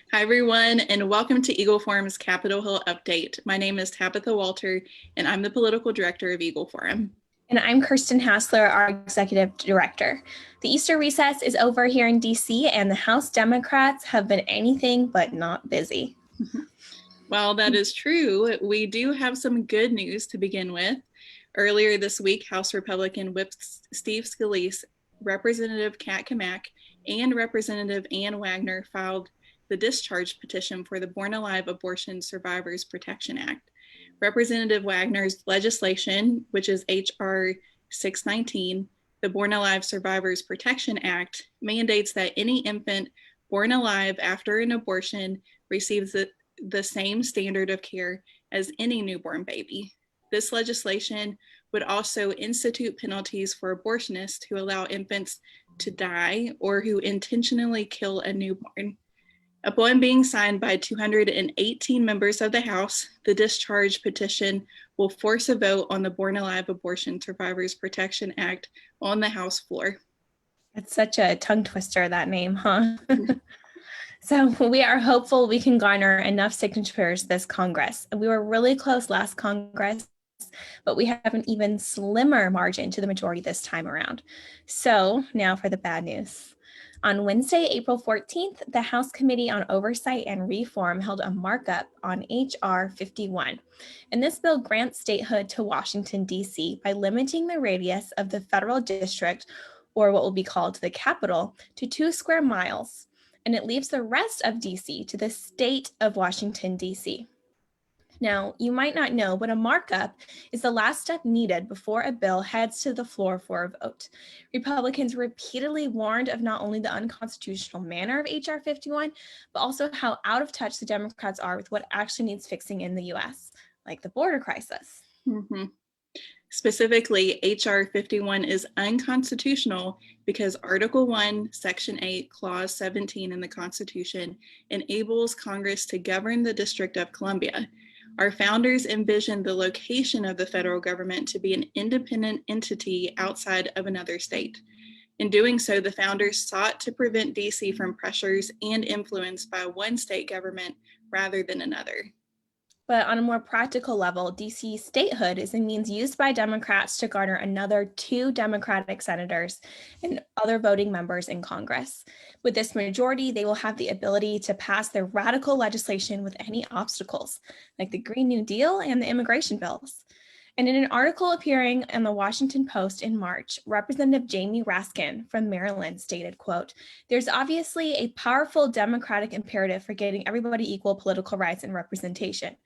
Hi, everyone, and welcome to Eagle Forum's Capitol Hill Update. My name is Tabitha Walter, and I'm the Political Director of Eagle Forum. And I'm Kirsten Hassler, our Executive Director. The Easter recess is over here in DC, and the House Democrats have been anything but not busy. While that is true, we do have some good news to begin with. Earlier this week, House Republican Whip Steve Scalise, Representative Kat Cammack, and Representative Ann Wagner filed the discharge petition for the BornAlive Abortion Survivors Protection Act. Representative Wagner's legislation, which is H.R. 619, the BornAlive Survivors Protection Act, mandates that any infant born alive after an abortion receives the same standard of care as any newborn baby. This legislation would also institute penalties for abortionists who allow infants to die or who intentionally kill a newborn. Upon being signed by 218 members of the House, the discharge petition will force a vote on the BornAlive Abortion Survivors Protection Act on the House floor. It's such a tongue twister, that name, huh? So we are hopeful we can garner enough signatures this Congress. We were really close last Congress, but we have an even slimmer margin to the majority this time around. So now for the bad news. On Wednesday, April 14th, the House Committee on Oversight and Reform held a markup on H.R. 51. And this bill grants statehood to Washington, D.C. by limiting the radius of the federal district, or what will be called the capital, to 2 square miles. And it leaves the rest of D.C. to the state of Washington, D.C. Now, you might not know, but a markup is the last step needed before a bill heads to the floor for a vote. Republicans repeatedly warned of not only the unconstitutional manner of H.R. 51, but also how out of touch the Democrats are with what actually needs fixing in the U.S., like the border crisis. Specifically, H.R. 51 is unconstitutional because Article 1, Section 8, Clause 17 in the Constitution enables Congress to govern the District of Columbia. Our founders envisioned the location of the federal government to be an independent entity outside of another state. In doing so, the founders sought to prevent D.C. from pressures and influence by one state government rather than another. But on a more practical level, D.C. statehood is a means used by Democrats to garner another 2 Democratic senators and other voting members in Congress. With this majority, they will have the ability to pass their radical legislation with any obstacles, like the Green New Deal and the immigration bills. And in an article appearing in the Washington Post in March, Representative Jamie Raskin from Maryland stated, quote, "There's obviously a powerful democratic imperative for getting everybody equal political rights and representation.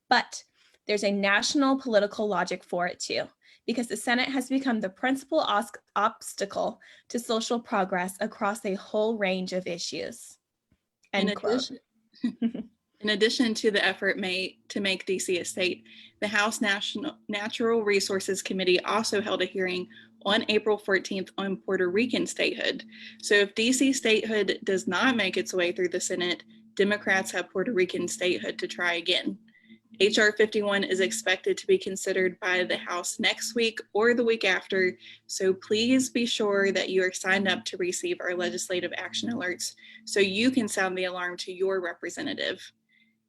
But there's a national political logic for it too, because the Senate has become the principal obstacle to social progress across a whole range of issues." End quote. In addition to the effort made to make D.C. a state, the House Natural Resources Committee also held a hearing on April 14th on Puerto Rican statehood. So if D.C. statehood does not make its way through the Senate, Democrats have Puerto Rican statehood to try again. H.R. 51 is expected to be considered by the House next week or the week after, so please be sure that you are signed up to receive our legislative action alerts so you can sound the alarm to your representative.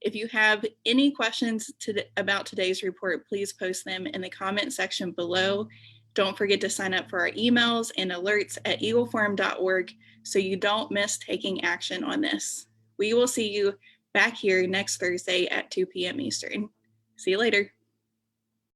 If you have any questions about today's report, please post them in the comment section below. Don't forget to sign up for our emails and alerts at eagleforum.org so you don't miss taking action on this. We will see you back here next Thursday at 2 p.m. Eastern. See you later.